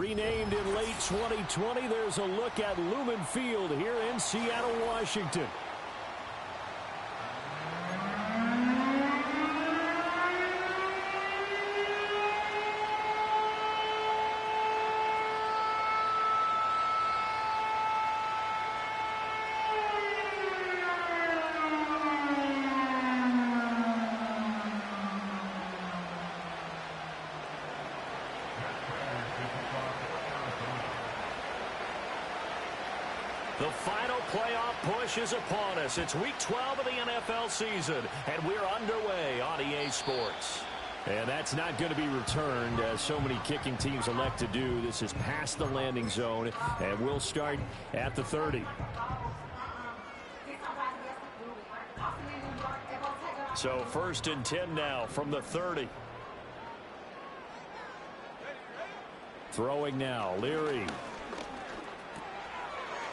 Renamed in late 2020, there's a look at Lumen Field here in Seattle, Washington. The final playoff push is upon us. It's week 12 of the NFL season, and we're underway on EA Sports. And that's not going to be returned, as so many kicking teams elect to do. This is past the landing zone, and we'll start at the 30. So 1st and 10 now from the 30. Throwing now, Leary.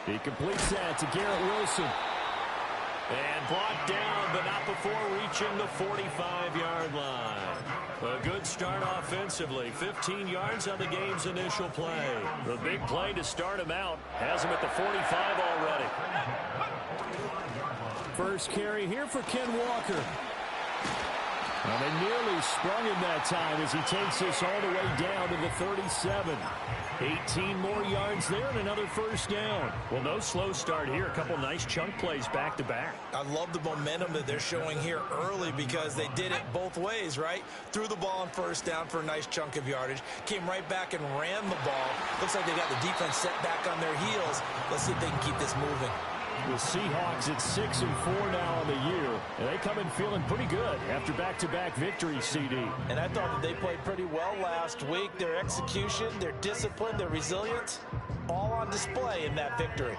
He completes that to Garrett Wilson. And brought down, but not before reaching the 45-yard line. A good start offensively. 15 yards on the game's initial play. The big play to start him out has him at the 45 already. First carry here for Ken Walker. Well, they nearly sprung him that time as he takes this all the way down to the 37. 18 more yards there and another first down. Well, no slow start here. A couple nice chunk plays back-to-back. I love the momentum that they're showing here early because they did it both ways, right? Threw the ball on first down for a nice chunk of yardage. Came right back and ran the ball. Looks like they got the defense set back on their heels. Let's see if they can keep this moving. The Seahawks at 6-4 now on the year, and they come in feeling pretty good after back-to-back victories, CD. And I thought that they played pretty well last week. Their execution, their discipline, their resilience, all on display in that victory.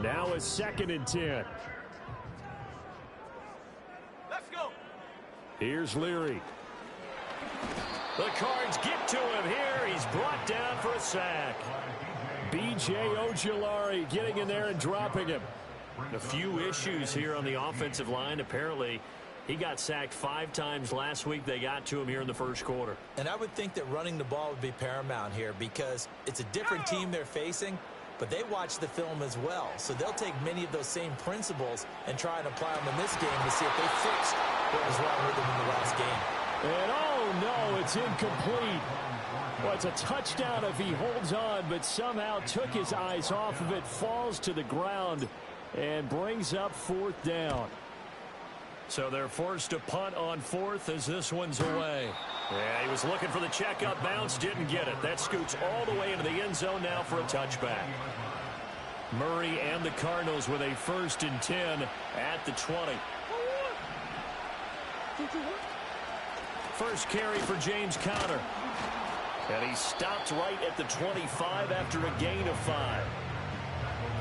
Now a 2nd and 10. Let's go. Here's Leary. The Cards get to him here. He's brought down for a sack. B.J. Ojulari getting in there and dropping him. A few issues here on the offensive line. Apparently, he got sacked 5 times last week. They got to him here in the first quarter. And I would think that running the ball would be paramount here because it's a different team they're facing, but they watch the film as well. So they'll take many of those same principles and try and apply them in this game to see if they fixed what was wrong with them in the last game. And oh no, it's incomplete. Well, it's a touchdown if he holds on, but somehow took his eyes off of it, falls to the ground, and brings up 4th down. So they're forced to punt on 4th as this one's away. Yeah, he was looking for the checkup bounce, didn't get it. That scoots all the way into the end zone now for a touchback. Murray and the Cardinals with a 1st and 10 at the 20. First carry for James Conner. And he stopped right at the 25 after a gain of 5.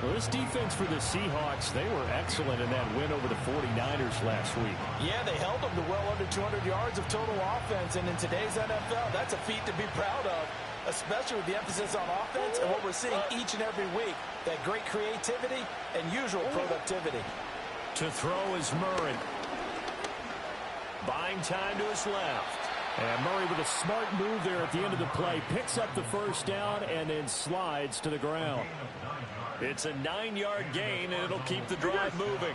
Well, this defense for the Seahawks, they were excellent in that win over the 49ers last week. Yeah, they held them to well under 200 yards of total offense. And in today's NFL, that's a feat to be proud of, especially with the emphasis on offense and what we're seeing each and every week, that great creativity and usual productivity. To throw is Murray. Buying time to his left. And Murray with a smart move there at the end of the play. Picks up the first down and then slides to the ground. It's a 9-yard gain, and it'll keep the drive moving.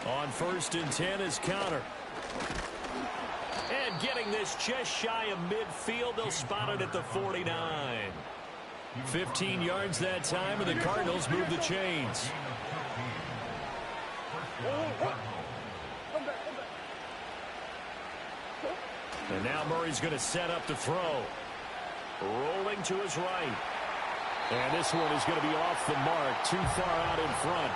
On 1st and 10 is Conner. And getting this just shy of midfield, they'll spot it at the 49. 15 yards that time, and the Cardinals move the chains. And now Murray's going to set up to throw. Rolling to his right. And this one is going to be off the mark, too far out in front.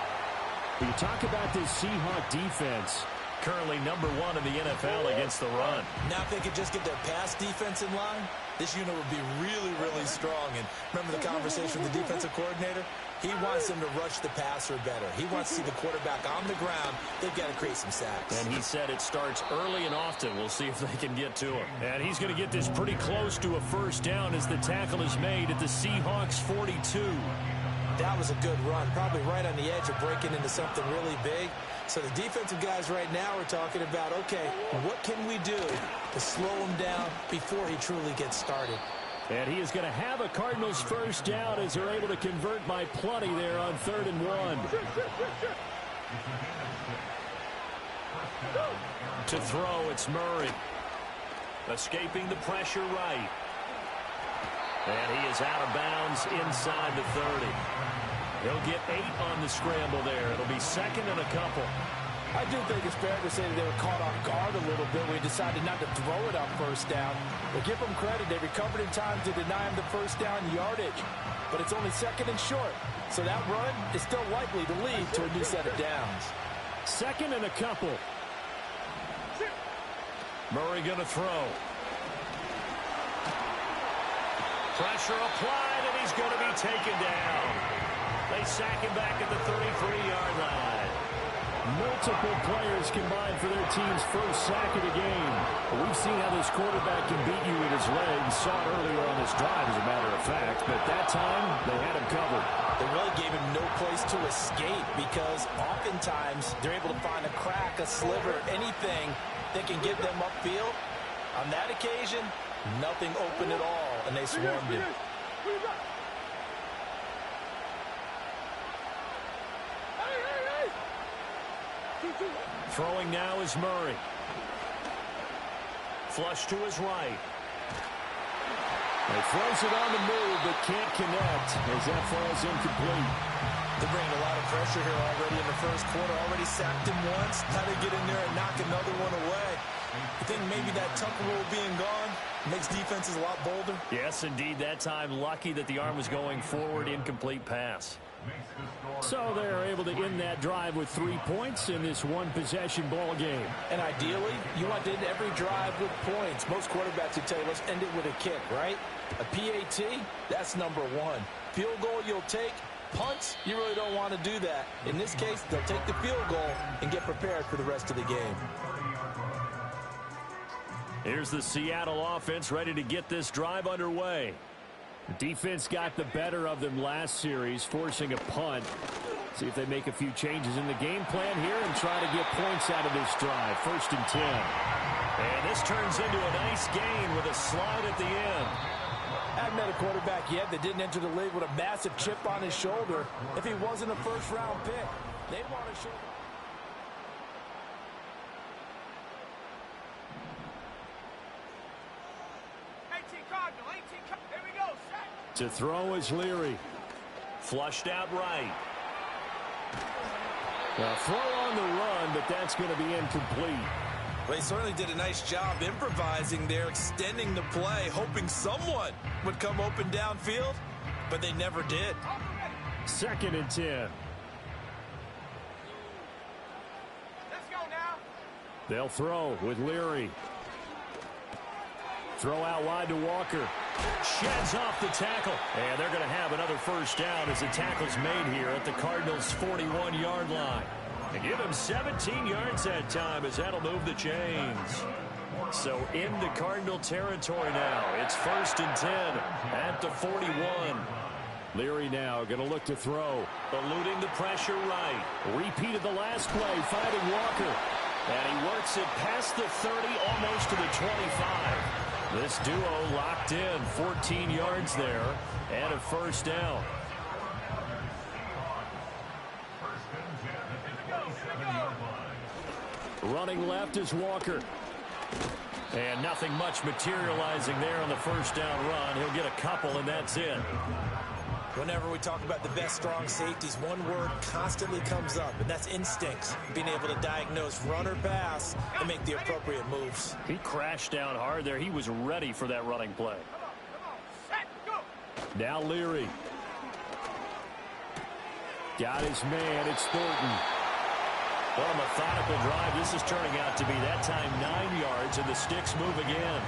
When you talk about this Seahawk defense, currently number 1 in the NFL against the run. Now if they could just get their pass defense in line, this unit would be really, really strong. And remember the conversation with the defensive coordinator? He wants them to rush the passer better. He wants to see the quarterback on the ground. They've got to create some sacks. And he said it starts early and often. We'll see if they can get to him. And he's going to get this pretty close to a first down as the tackle is made at the Seahawks 42. That was a good run, probably right on the edge of breaking into something really big. So the defensive guys right now are talking about, okay, what can we do to slow him down before he truly gets started? And he is going to have a Cardinals first down as they're able to convert by plenty there on 3rd and 1. To throw, it's Murray. Escaping the pressure right. And he is out of bounds inside the 30. He'll get 8 on the scramble there. It'll be 2nd and a couple. I do think it's fair to say that they were caught off guard a little bit when he decided not to throw it on first down. But give them credit. They recovered in time to deny him the first down yardage. But it's only 2nd and short. So that run is still likely to lead to a new set of downs. 2nd and a couple. Murray going to throw. Pressure applied, and he's going to be taken down. They sack him back at the 33-yard line. Multiple players combined for their team's first sack of the game. We've seen how this quarterback can beat you with his legs. Saw it earlier on this drive, as a matter of fact. But that time, they had him covered. They really gave him no place to escape because oftentimes they're able to find a crack, a sliver, anything that can get them upfield. On that occasion, nothing open at all, and they swarmed him. Throwing now is Murray. Flush to his right. He throws it on the move, but can't connect as that falls incomplete. They're bringing a lot of pressure here already in the first quarter. Already sacked him once. How to get in there and knock another one away. I think maybe that Tucker rule being gone makes defenses a lot bolder. Yes, indeed. That time, lucky that the arm was going forward. Incomplete pass. So they're able to end that drive with 3 points in this one-possession ball game. And ideally, you want to end every drive with points. Most quarterbacks would tell you, let's end it with a kick, right? A PAT, that's number 1. Field goal you'll take. Punts, you really don't want to do that. In this case, they'll take the field goal and get prepared for the rest of the game. Here's the Seattle offense ready to get this drive underway. The defense got the better of them last series, forcing a punt. See if they make a few changes in the game plan here and try to get points out of this drive. 1st and 10. And this turns into a nice gain with a slide at the end. I haven't met a quarterback yet that didn't enter the league with a massive chip on his shoulder. If he wasn't a first-round pick, they'd want to show. Here we go. Set. To throw is Leary. Flushed out right. A throw on the run, but that's going to be incomplete. Well, he certainly did a nice job improvising there, extending the play, hoping someone would come open downfield, but they never did. 2nd and 10. Let's go now. They'll throw with Leary. Throw out wide to Walker. Sheds off the tackle. And they're going to have another first down as the tackle's made here at the Cardinals' 41-yard line. And give him 17 yards that time as that'll move the chains. So into Cardinal territory now. It's 1st and 10 at the 41. Leary now going to look to throw. Eluding the pressure right. Repeated the last play, finding Walker. And he works it past the 30, almost to the 25. This duo locked in, 14 yards there, and a first down. Running left is Walker. And nothing much materializing there on the first down run. He'll get a couple, and that's it. Whenever we talk about the best strong safeties, one word constantly comes up, and that's instincts. Being able to diagnose run or pass and make the appropriate moves. He crashed down hard there. He was ready for that running play. Set. Go. Now Leary. Got his man. It's Thornton. What a methodical drive this is turning out to be. That time 9 yards, and the sticks move again.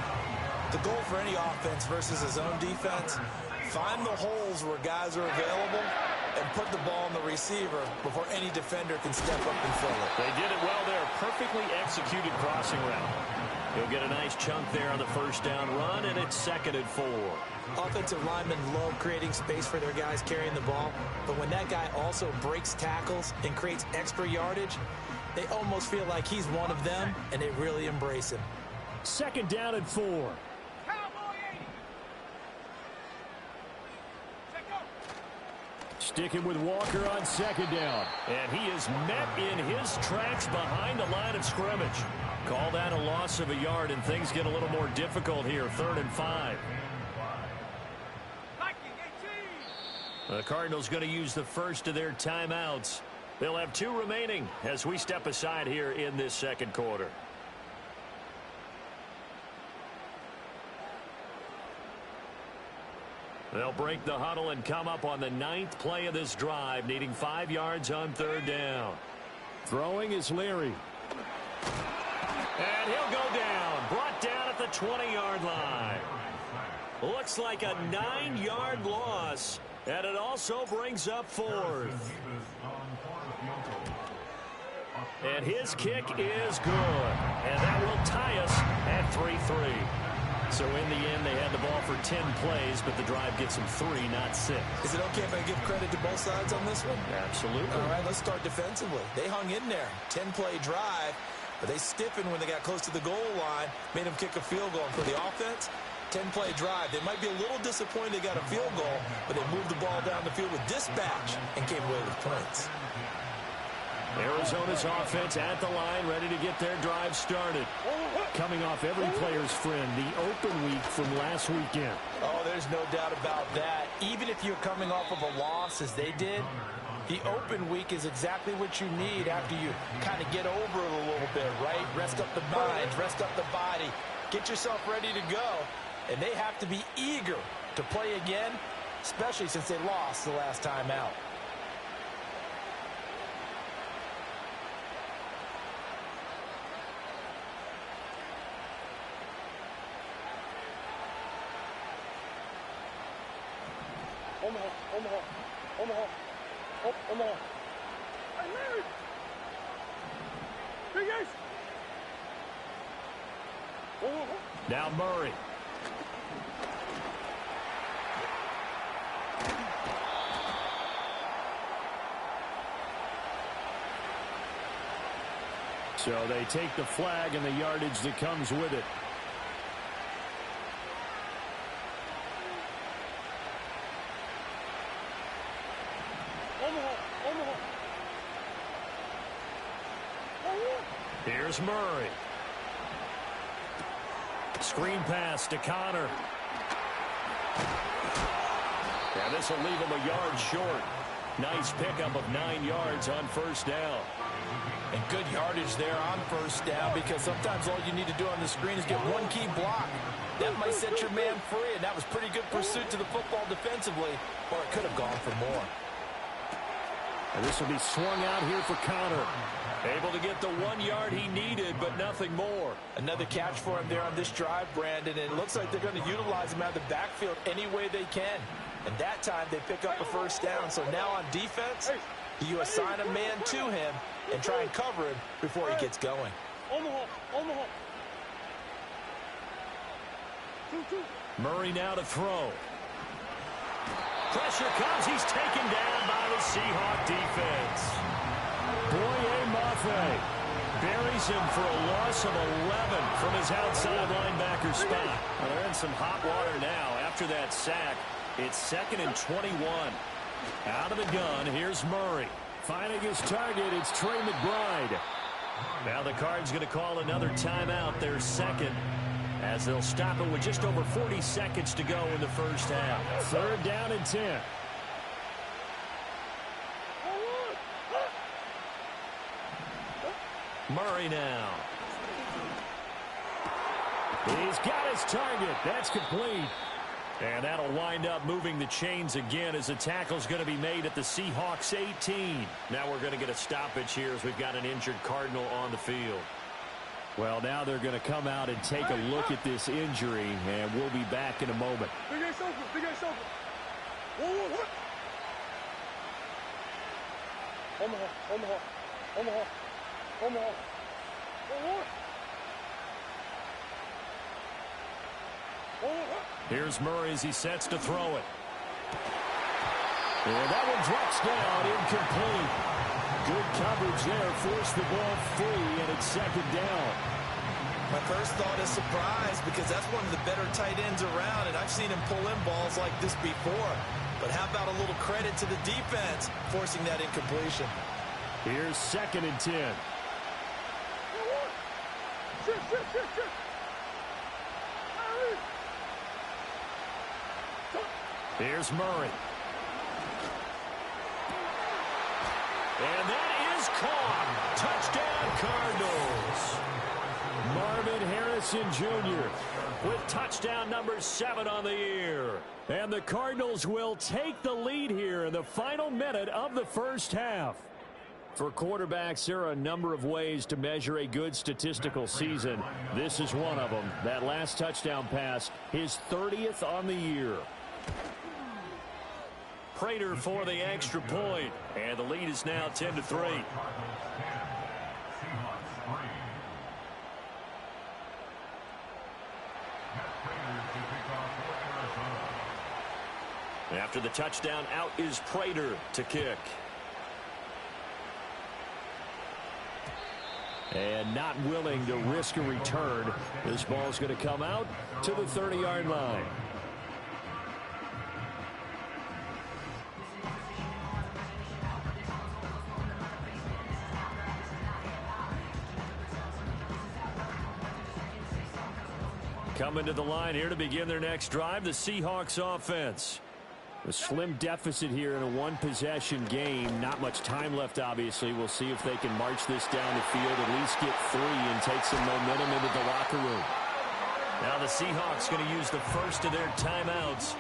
The goal for any offense versus his own defense, find the holes where guys are available and put the ball on the receiver before any defender can step up and fill it. They did it well there. Perfectly executed crossing route. He'll get a nice chunk there on the first down run, and it's 2nd and 4. Offensive linemen love creating space for their guys carrying the ball, but when that guy also breaks tackles and creates extra yardage, they almost feel like he's one of them, and they really embrace him. 2nd down and 4. Cowboy 80. Set go. Sticking with Walker on 2nd down. And he is met in his tracks behind the line of scrimmage. Call that a loss of a yard, and things get a little more difficult here. 3rd and 5. The Cardinals going to use the first of their timeouts. They'll have 2 remaining as we step aside here in this second quarter. They'll break the huddle and come up on the 9th play of this drive, needing 5 yards on 3rd down. Throwing is Leary. And he'll go down. Brought down at the 20-yard line. Looks like a 9-yard loss. And it also brings up 4th. And his kick is good. And that will tie us at 3-3. So in the end, they had the ball for 10 plays, but the drive gets them 3, not 6. Is it okay if I give credit to both sides on this one? Absolutely. All right, let's start defensively. They hung in there. 10-play drive, but they stiffened when they got close to the goal line, made them kick a field goal. And for the offense, 10-play drive. They might be a little disappointed they got a field goal, but they moved the ball down the field with dispatch and came away with points. Arizona's offense at the line, ready to get their drive started. Coming off every player's friend, the open week from last weekend. Oh, there's no doubt about that. Even if you're coming off of a loss as they did, the open week is exactly what you need after you kind of get over it a little bit, right? Rest up the mind, rest up the body, get yourself ready to go. And they have to be eager to play again, especially since they lost the last time out. Omaha. Hey, Larry. Big Ace. Now Murray. So they take the flag and the yardage that comes with it. Here's Murray. Screen pass to Connor. And this will leave him a yard short. Nice pickup of 9 yards on first down. And good yardage there on first down, because sometimes all you need to do on the screen is get one key block. That might set your man free, and that was pretty good pursuit to the football defensively, or it could have gone for more. And this will be swung out here for Connor. Able to get the 1 yard he needed, but nothing more. Another catch for him there on this drive, Brandon, and it looks like they're going to utilize him out of the backfield any way they can. And that time they pick up a first down. So now on defense, you assign a man to him and try and cover him before he gets going. Omaha. Murray now to throw. Pressure comes. He's taken down by the Seahawk defense. Boye Mafe buries him for a loss of 11 from his outside linebacker spot. Well, they're in some hot water now. After that sack, it's 2nd and 21. Out of the gun, here's Murray. Finding his target, it's Trey McBride. Now the Cards going to call another timeout, their second, as they'll stop it with just over 40 seconds to go in the first half. 3rd down and 10. Murray now. He's got his target. That's complete. And that'll wind up moving the chains again as the tackle's going to be made at the Seahawks 18. Now we're going to get a stoppage here as we've got an injured Cardinal on the field. Well, now they're going to come out and take a look at this injury, and we'll be back in a moment. Big Ace open. Whoa. Omaha. Whoa. Here's Murray as he sets to throw it. And that one drops down, incomplete. Good coverage there, forced the ball free, and it's second down. My first thought is surprise because that's one of the better tight ends around, and I've seen him pull in balls like this before. But how about a little credit to the defense forcing that incompletion? Here's 2nd and 10. Here's Murray. And that is caught. Touchdown, Cardinals. Marvin Harrison Jr. with touchdown number 7 on the year. And the Cardinals will take the lead here in the final minute of the first half. For quarterbacks, there are a number of ways to measure a good statistical season. This is one of them. That last touchdown pass, his 30th on the year. Prater for the extra point, and the lead is now 10-3. After the touchdown, out is Prater to kick. And not willing to risk a return. This ball's going to come out to the 30-yard line. Coming to the line here to begin their next drive, the Seahawks offense. A slim deficit here in a one-possession game. Not much time left, obviously. We'll see if they can march this down the field, at least get 3 and take some momentum into the locker room. Now the Seahawks going to use the first of their timeouts.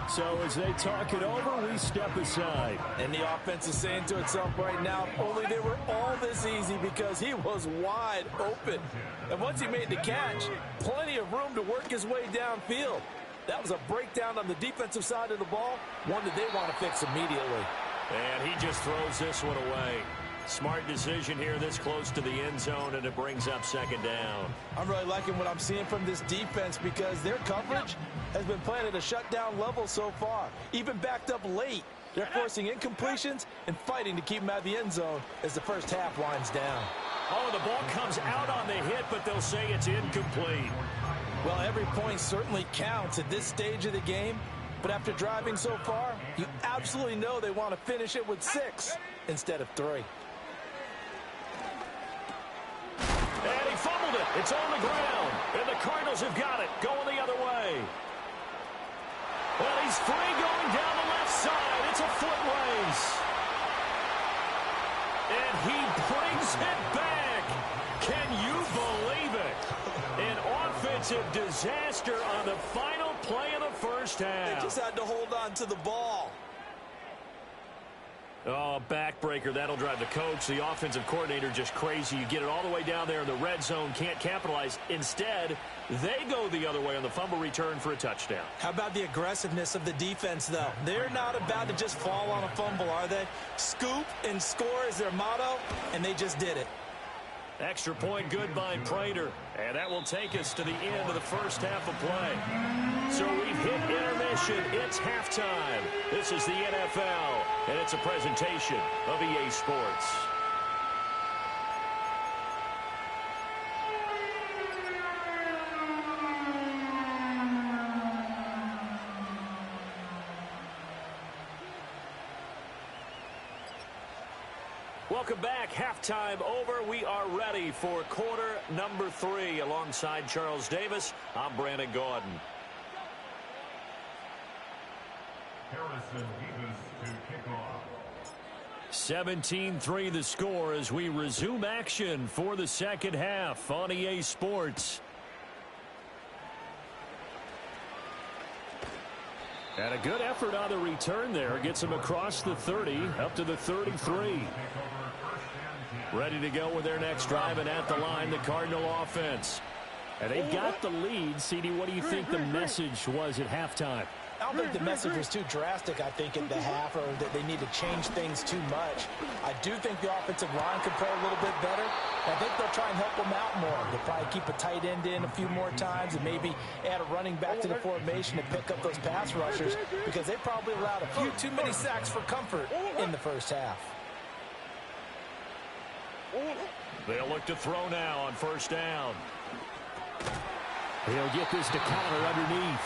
So as they talk it over, we step aside. And the offense is saying to itself right now, if only they were all this easy, because he was wide open. And once he made the catch, plenty of room to work his way downfield. That was a breakdown on the defensive side of the ball, one that they want to fix immediately. And he just throws this one away. Smart decision here this close to the end zone, and it brings up 2nd down. I'm really liking what I'm seeing from this defense because their coverage has been playing at a shutdown level so far. Even backed up late, they're forcing incompletions and fighting to keep them out of the end zone as the first half winds down. Oh, the ball comes out on the hit, but they'll say it's incomplete. Well, every point certainly counts at this stage of the game, but after driving so far, you absolutely know they want to finish it with 6 instead of 3. And he fumbled it. It's on the ground, and the Cardinals have got it, going the other way. Well, he's free going down the left side. It's a foot race. And he brings it back. Can you believe it? An offensive disaster on the final play of the first half. They just had to hold on to the ball. Oh, backbreaker. That'll drive the coach, the offensive coordinator, just crazy. You get it all the way down there in the red zone, can't capitalize. Instead, they go the other way on the fumble return for a touchdown. How about the aggressiveness of the defense, though? They're not about to just fall on a fumble, are they? Scoop and score is their motto, and they just did it. Extra point good by Prater. And that will take us to the end of the first half of play. So we've hit intermission. It's halftime. This is the NFL, and it's a presentation of EA Sports. Welcome back. Halftime over. We are ready for quarter number 3. Alongside Charles Davis, I'm Brandon Gordon. Harrison Davis to kick off. 17-3 the score as we resume action for the second half on EA Sports. And a good effort on the return there. Gets him across the 30, up to the 33. Ready to go with their next drive, and at the line, the Cardinal offense. And they've got the lead. CD, what do you think the message was at halftime? I don't think the message was too drastic, I think, at the half, or that they need to change things too much. I do think the offensive line could play a little bit better, I think they'll try and help him out more. They'll probably keep a tight end in a few more times and maybe add a running back to the formation to pick up those pass rushers because they probably allowed a few too many sacks for comfort in the first half. They'll look to throw now on first down. He'll get this to Connor underneath.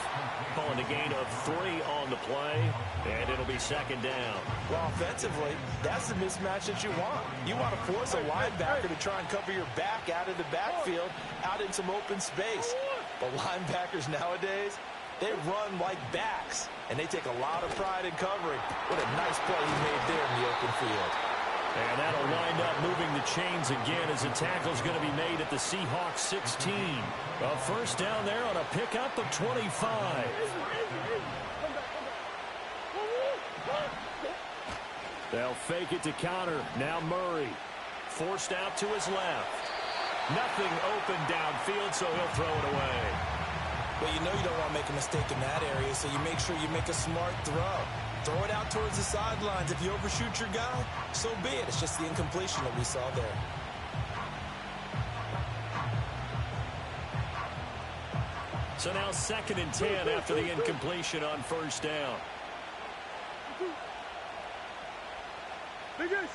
Calling a gain of 3 on the play, and it'll be second down. Well, offensively, that's the mismatch that you want. You want to force a linebacker to try and cover your back out of the backfield, out in some open space. But linebackers nowadays, they run like backs, and they take a lot of pride in covering. What a nice play he made there in the open field. And that'll wind up moving the chains again as the tackle's going to be made at the Seahawks 16. A first down there on a pickup of 25. They'll fake it to Connor. Now Murray. Forced out to his left. Nothing open downfield, so he'll throw it away. Well, you know you don't want to make a mistake in that area, so you make sure you make a smart throw. Throw it out towards the sidelines. If you overshoot your guy, so be it. It's just the incompletion that we saw there. So now 2nd and 10 after the incompletion on first down. Biggest.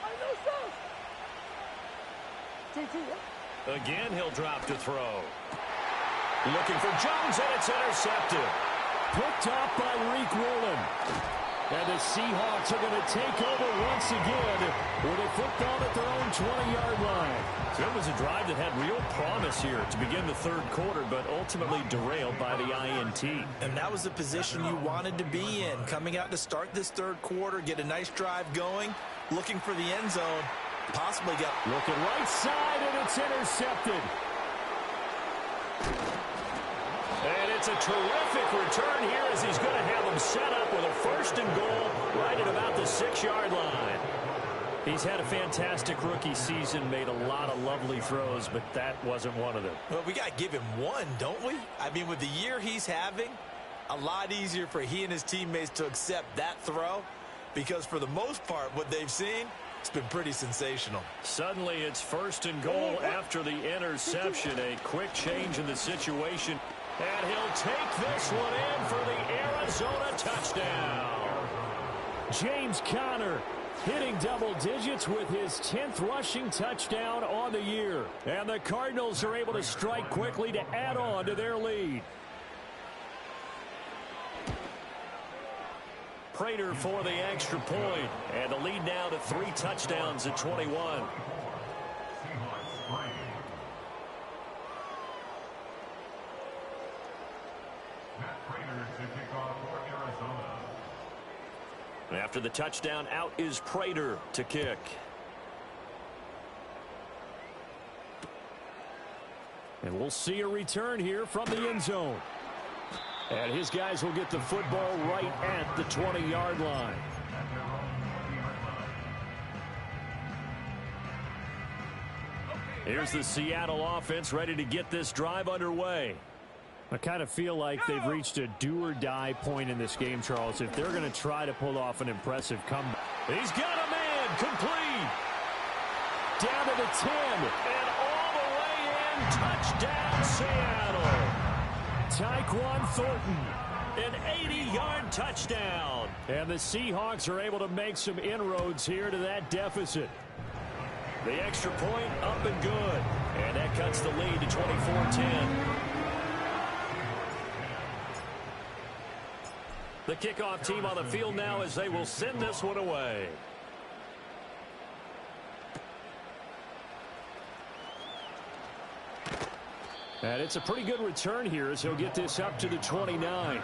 I know stuff. Again, he'll drop to throw. Looking for Jones, and it's intercepted. Picked off by Reek Woolen. And the Seahawks are going to take over once again with a football at their own 20-yard line. So it was a drive that had real promise here to begin the third quarter, but ultimately derailed by the INT. And that was the position you wanted to be in. Coming out to start this third quarter, get a nice drive going, looking for the end zone, possibly get... Looking right side, and it's intercepted. And it's a terrific return here as he's going to have them set up with a 1st and goal right at about the 6-yard line. He's had a fantastic rookie season, made a lot of lovely throws, but that wasn't one of them. Well, we got to give him one, don't we? I mean, with the year he's having, a lot easier for he and his teammates to accept that throw because for the most part, what they've seen, it's been pretty sensational. Suddenly, it's 1st and goal after the interception. A quick change in the situation. And he'll take this one in for the Arizona touchdown. James Conner hitting double digits with his 10th rushing touchdown on the year. And the Cardinals are able to strike quickly to add on to their lead. Prater for the extra point. And the lead now to 3 touchdowns at 21. After the touchdown, out is Prater to kick. And we'll see a return here from the end zone. And his guys will get the football right at the 20-yard line. Here's the Seattle offense ready to get this drive underway. I kind of feel like they've reached a do-or-die point in this game, Charles, if they're going to try to pull off an impressive comeback. He's got a man, complete. Down to the 10, and all the way in, touchdown Seattle. Tyquan Thornton, an 80-yard touchdown. And the Seahawks are able to make some inroads here to that deficit. The extra point up and good. And that cuts the lead to 24-10. The kickoff team on the field now as they will send this one away. And it's a pretty good return here as he'll get this up to the 29.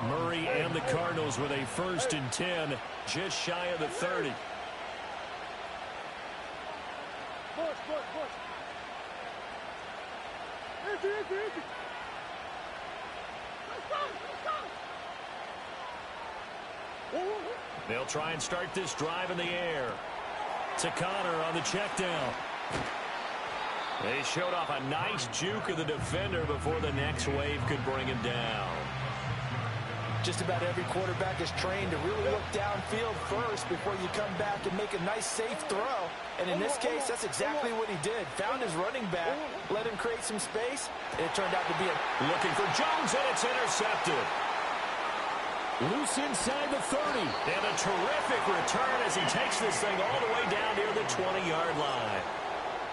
Murray and the Cardinals with a 1st and 10, just shy of the 30. They'll try and start this drive in the air. To Connor on the check down. They showed off a nice juke of the defender before the next wave could bring him down. Just about every quarterback is trained to really look downfield first before you come back and make a nice, safe throw. And in this case, that's exactly what he did. Found his running back, let him create some space, and it turned out to be looking for Jones, and it's intercepted. Loose inside the 30. And a terrific return as he takes this thing all the way down near the 20-yard line.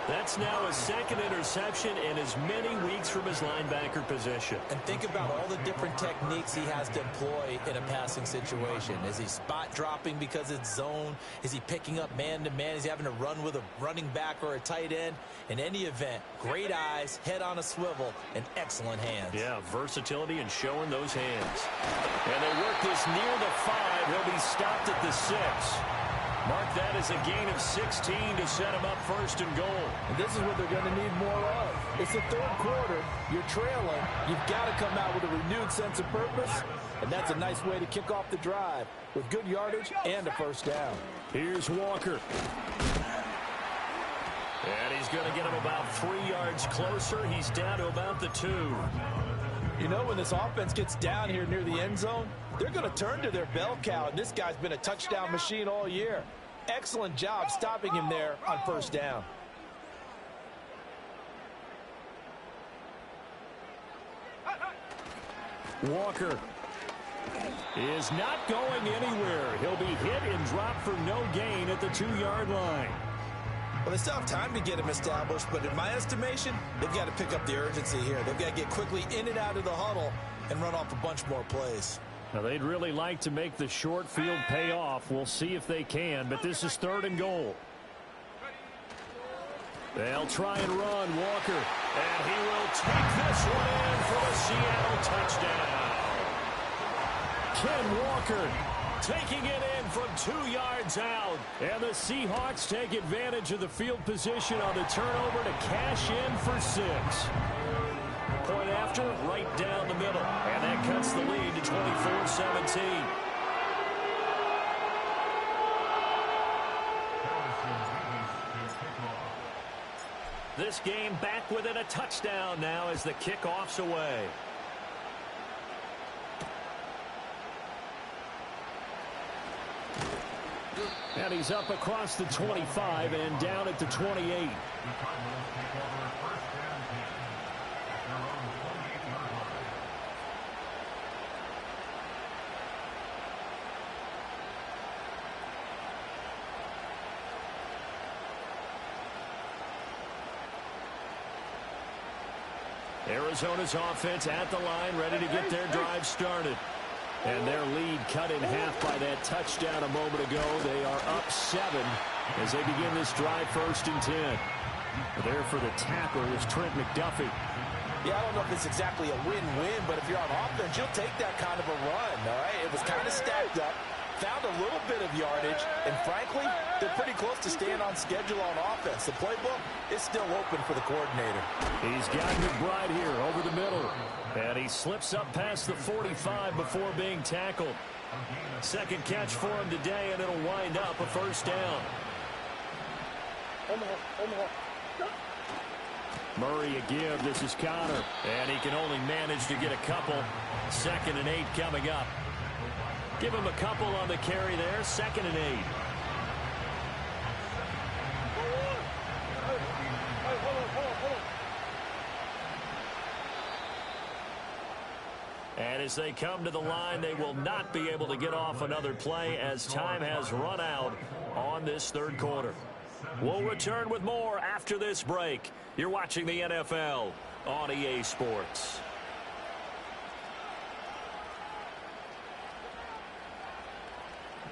That's now his second interception in as many weeks from his linebacker position. And think about all the different techniques he has to employ in a passing situation. Is he spot dropping because it's zone? Is he picking up man-to-man? Is he having to run with a running back or a tight end? In any event, great eyes, head on a swivel, and excellent hands. Yeah, versatility and showing those hands. And they work this near the 5. He'll be stopped at the 6. Mark that as a gain of 16 to set him up first and goal. And this is what they're going to need more of. It's the third quarter. You're trailing. You've got to come out with a renewed sense of purpose. And that's a nice way to kick off the drive with good yardage and a first down. Here's Walker. And he's going to get him about 3 yards closer. He's down to about the 2. You know, when this offense gets down here near the end zone, they're going to turn to their bell cow, and this guy's been a touchdown machine all year. Excellent job stopping him there on first down. Walker is not going anywhere. He'll be hit and dropped for no gain at the 2-yard line. Well, they still have time to get him established, but in my estimation, they've got to pick up the urgency here. They've got to get quickly in and out of the huddle and run off a bunch more plays. Now, they'd really like to make the short field pay off. We'll see if they can, but this is 3rd and goal. They'll try and run Walker, and he will take this one in for a Seattle touchdown. Ken Walker taking it in from 2 yards out. And the Seahawks take advantage of the field position on the turnover to cash in for 6. Point after, right down the middle. And that cuts the lead to 24-17. This game back within a touchdown now as the kickoff's away. And he's up across the 25 and down at the 28. Arizona's offense at the line, ready to get their drive started. And their lead cut in half by that touchdown a moment ago. They are up 7 as they begin this drive 1st and 10. There for the tackle is Trent McDuffie. Yeah, I don't know if it's exactly a win-win, but if you're on offense, you'll take that kind of a run, all right? It was kind of stacked up, found a little bit of yardage, and frankly, they're pretty close to staying on schedule on offense. The playbook is still open for the coordinator. He's got McBride here over the middle. And he slips up past the 45 before being tackled. Second catch for him today, and it'll wind up a first down. Murray a give. This is Connor. And he can only manage to get a couple. 2nd and 8 coming up. Give him a couple on the carry there. 2nd and 8. And as they come to the line, they will not be able to get off another play as time has run out on this 3rd quarter. We'll return with more after this break. You're watching the NFL on EA Sports.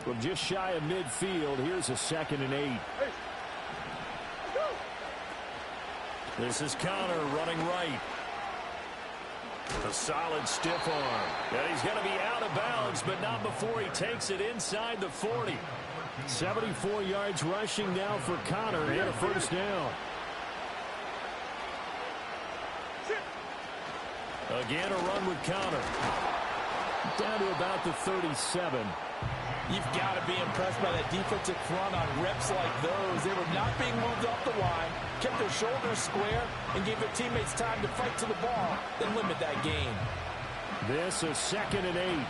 Well, just shy of midfield. Here's a 2nd and 8. This is Connor running right. A solid stiff arm. And he's going to be out of bounds, but not before he takes it inside the 40. 74 yards rushing now for Connor and a first down. Again, a run with Connor. Down to about the 37. You've got to be impressed by that defensive front on reps like those. They were not being moved off the line, kept their shoulders square, and gave their teammates time to fight to the ball, then limit that gain. This is 2nd and 8.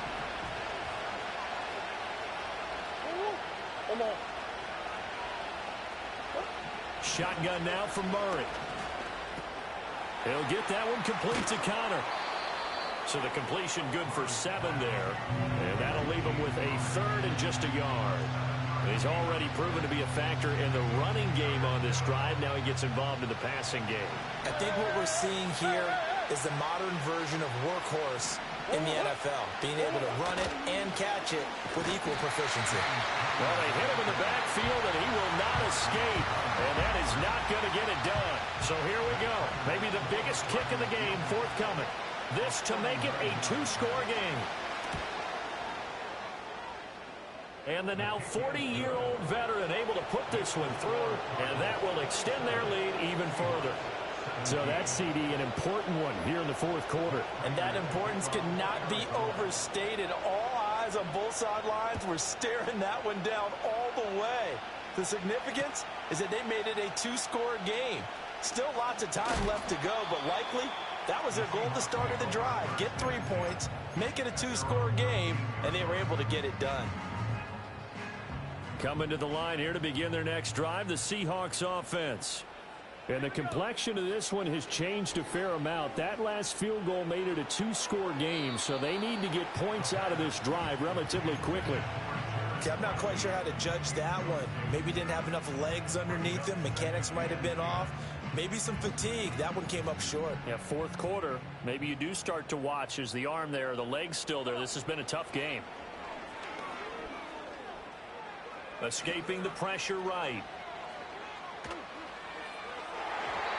Come on. Shotgun now from Murray. He'll get that one complete to Connor. So the completion good for 7 there. And that'll leave him with a 3rd and just a yard. He's already proven to be a factor in the running game on this drive. Now he gets involved in the passing game. I think what we're seeing here is the modern version of workhorse in the NFL, being able to run it and catch it with equal proficiency. Well, they hit him in the backfield, and he will not escape. And that is not going to get it done. So here we go. Maybe the biggest kick of the game forthcoming. This to make it a 2-score game. And the now 40-year-old veteran able to put this one through, and that will extend their lead even further. So that CD, an important one here in the 4th quarter. And that importance cannot be overstated. All eyes on both sidelines were staring that one down all the way. The significance is that they made it a 2-score game. Still lots of time left to go, but likely that was their goal at the start of the drive. Get 3 points, make it a 2-score game, and they were able to get it done. Coming to the line here to begin their next drive, the Seahawks offense. And the complexion of this one has changed a fair amount. That last field goal made it a 2-score game, so they need to get points out of this drive relatively quickly. I'm not quite sure how to judge that one. Maybe didn't have enough legs underneath him. Mechanics might have been off. Maybe some fatigue. That one came up short. Yeah, 4th quarter. Maybe you do start to watch. Is the arm there, the leg's still there? This has been a tough game. Escaping the pressure right.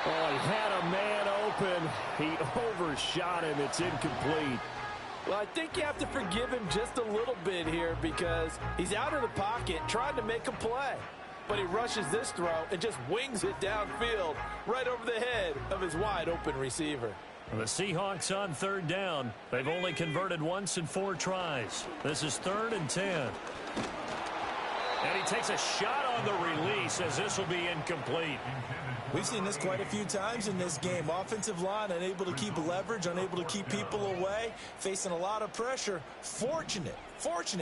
Oh, he had a man open. He overshot him. It's incomplete. Well, I think you have to forgive him just a little bit here because he's out of the pocket trying to make a play. But he rushes this throw and just wings it downfield right over the head of his wide-open receiver. The Seahawks on 3rd down. They've only converted once in 4 tries. This is 3rd and 10. And he takes a shot on the release as this will be incomplete. We've seen this quite a few times in this game. Offensive line unable to keep leverage, unable to keep people away, facing a lot of pressure. Fortunate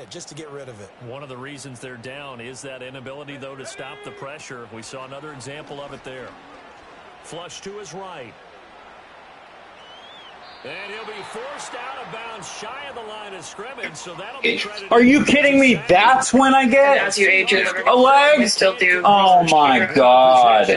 just to get rid of it. One of the reasons they're down is that inability, though, to stop the pressure. We saw another example of it there. Flush to his right. And he'll be forced out of bounds shy of the line of scrimmage, so that'll be credited. Are you kidding me? That's when I get a leg? Oh my god.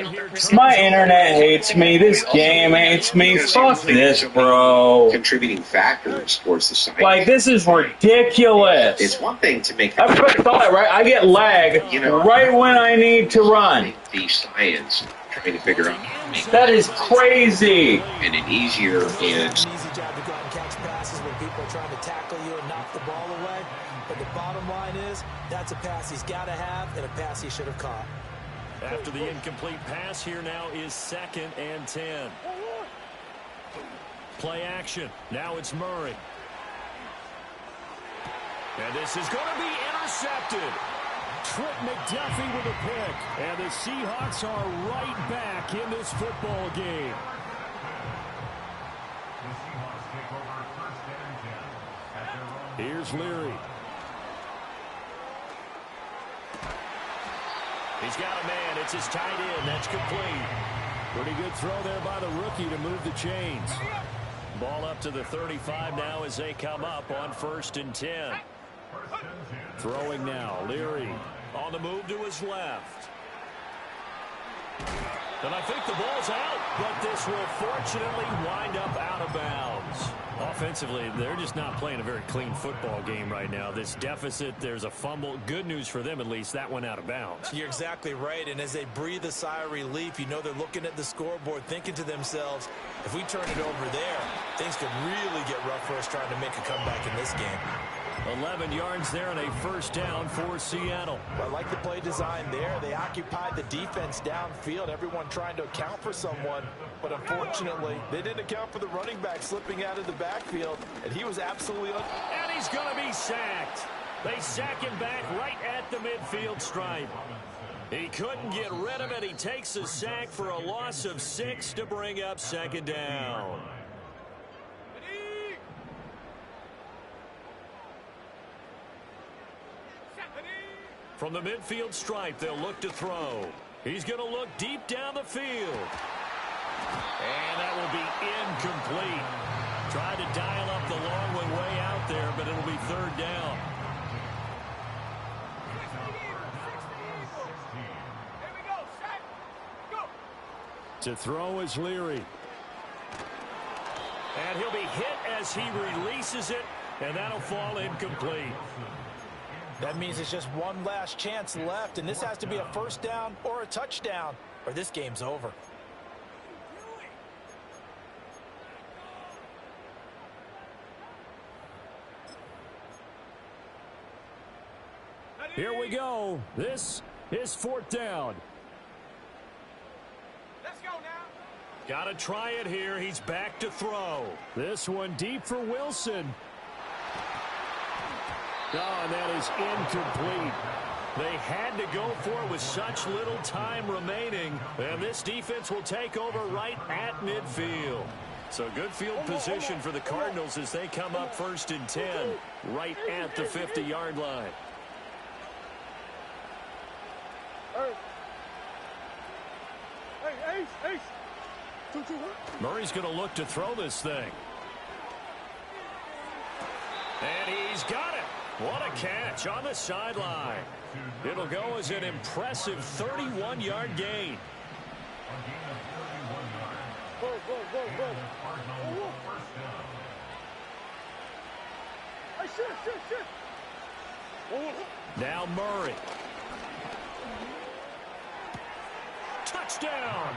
My internet hates me. This game hates me. Fuck this, bro. Contributing factors towards the science. Like, this is ridiculous. It's one thing to make I thought, right? I get lag right when I need to run. the science, trying to figure out how to make that is crazy. And an easier and It's an easy job to go out and catch passes when people are trying to tackle you and knock the ball away. But the bottom line is that's a pass he's got to have and a pass he should have caught. After the incomplete pass, here now is 2nd and 10. Play action. Now it's Murray. And this is going to be intercepted. Trent McDuffie with a pick. And the Seahawks are right back in this football game. The Seahawks take over 1st and 10 at their own. Here's Leary. He's got a man. It's his tight end. That's complete. Pretty good throw there by the rookie to move the chains. Ball up to the 35 now as they come up on 1st and 10. Throwing now. Leary on the move to his left. And I think the ball's out, but this will fortunately wind up out of bounds. Offensively, they're just not playing a very clean football game right now. This deficit, there's a fumble. Good news for them, at least. That went out of bounds. You're exactly right, and as they breathe a sigh of relief, you know they're looking at the scoreboard thinking to themselves, if we turn it over there, things could really get rough for us trying to make a comeback in this game. 11 yards there and a 1st down for Seattle. I like the play design there. They occupied the defense downfield, everyone trying to account for someone. But unfortunately, they didn't account for the running back slipping out of the backfield, and he was absolutely... And he's going to be sacked. They sack him back right at the midfield stripe. He couldn't get rid of it. He takes a sack for a loss of 6 to bring up 2nd down. From the midfield stripe, they'll look to throw. He's going to look deep down the field. And that will be incomplete. Tried to dial up the long one way out there, but it'll be third down. To throw is Leary. And he'll be hit as he releases it, and that'll fall incomplete. That means it's just one last chance left, and this has to be a first down or a touchdown, or this game's over. Here we go. This is fourth down. Let's go now. Got to try it here. He's back to throw. This one deep for Wilson. Oh, and that is incomplete. They had to go for it with such little time remaining. And this defense will take over right at midfield. So good field position for the Cardinals as they come up 1st and 10, right at the 50-yard line. Hey, Ace. 2-2-1. Murray's going to look to throw this thing. And he's got it. What a catch on the sideline. It'll go as an impressive 31-yard gain. Go. Hey, shit. Now Murray. Touchdown!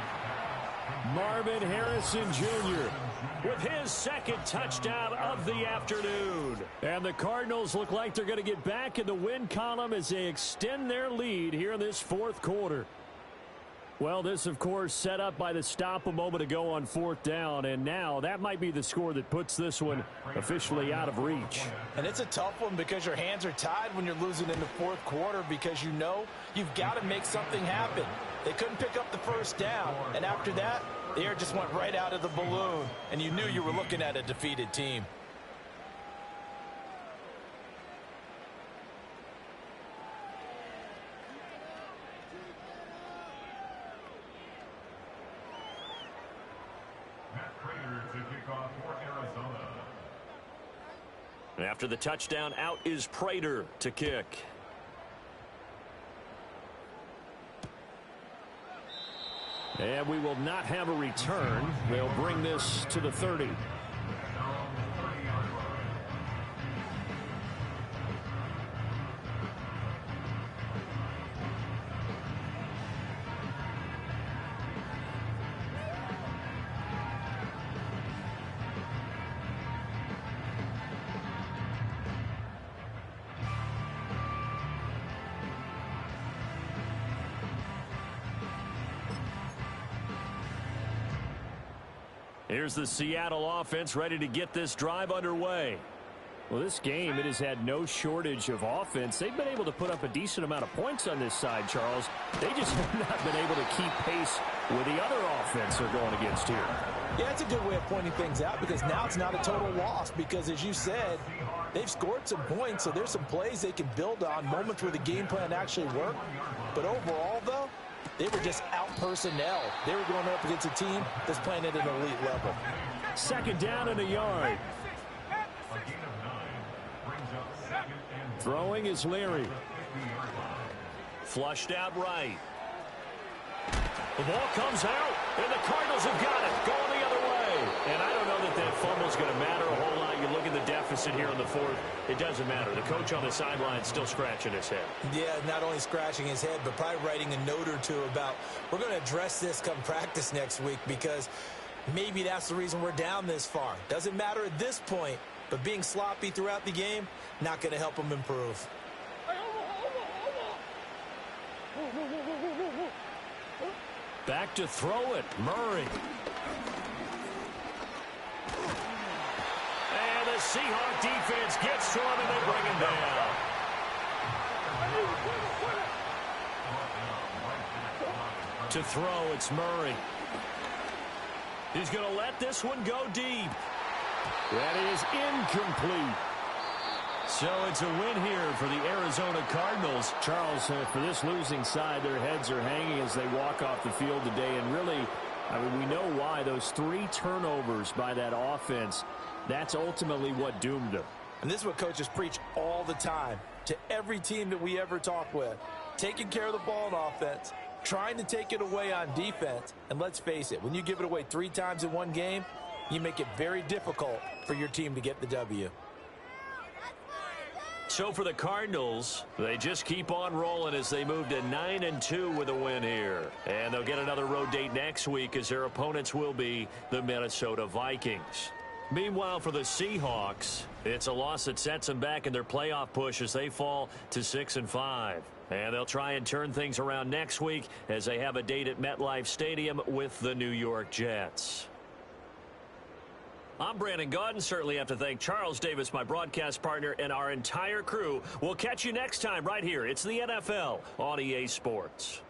Marvin Harrison Jr. with his second touchdown of the afternoon. And the Cardinals look like they're going to get back in the win column as they extend their lead here in this fourth quarter. Well, this, of course, set up by the stop a moment ago on fourth down, and now that might be the score that puts this one officially out of reach. And it's a tough one because your hands are tied when you're losing in the fourth quarter because you know you've got to make something happen. They couldn't pick up the first down, and after that, the air just went right out of the balloon, and you knew you were looking at a defeated team. And after the touchdown, out is Prater to kick. And we will not have a return. They'll bring this to the 30. Here's the Seattle offense ready to get this drive underway. Well, this game, it has had no shortage of offense. They've been able to put up a decent amount of points on this side, Charles. They just have not been able to keep pace with the other offense they're going against here. Yeah, it's a good way of pointing things out because now it's not a total loss because, as you said, they've scored some points, so there's some plays they can build on, moments where the game plan actually worked. But overall, though, they were just out-personnel. They were going up against a team that's playing at an elite level. Second down and a yard. Throwing is Leary. Flushed out right. The ball comes out, and the Cardinals have got it, going the other way. And I don't know that that fumble's going to matter a whole lot. You look at the deficit here in the fourth, it doesn't matter. The coach on the sideline is still scratching his head. Yeah, not only scratching his head, but probably writing a note or two about, we're going to address this come practice next week because maybe that's the reason we're down this far. Doesn't matter at this point, but being sloppy throughout the game, not going to help them improve. Back to throw it, Murray. And the Seahawks defense gets to him, and they bring him down. To throw, it's Murray. He's going to let this one go deep. That is incomplete. So it's a win here for the Arizona Cardinals. Charles, for this losing side, their heads are hanging as they walk off the field today. And really, I mean, we know why. Those 3 turnovers by that offense, that's ultimately what doomed them. And this is what coaches preach all the time to every team that we ever talk with. Taking care of the ball on offense, trying to take it away on defense. And let's face it, when you give it away 3 times in one game, you make it very difficult for your team to get the W. So for the Cardinals, they just keep on rolling as they move to 9-2 with a win here. And they'll get another road date next week as their opponents will be the Minnesota Vikings. Meanwhile, for the Seahawks, it's a loss that sets them back in their playoff push as they fall to 6-5. And they'll try and turn things around next week as they have a date at MetLife Stadium with the New York Jets. I'm Brandon Gaudin. Certainly have to thank Charles Davis, my broadcast partner, and our entire crew. We'll catch you next time right here. It's the NFL on EA Sports.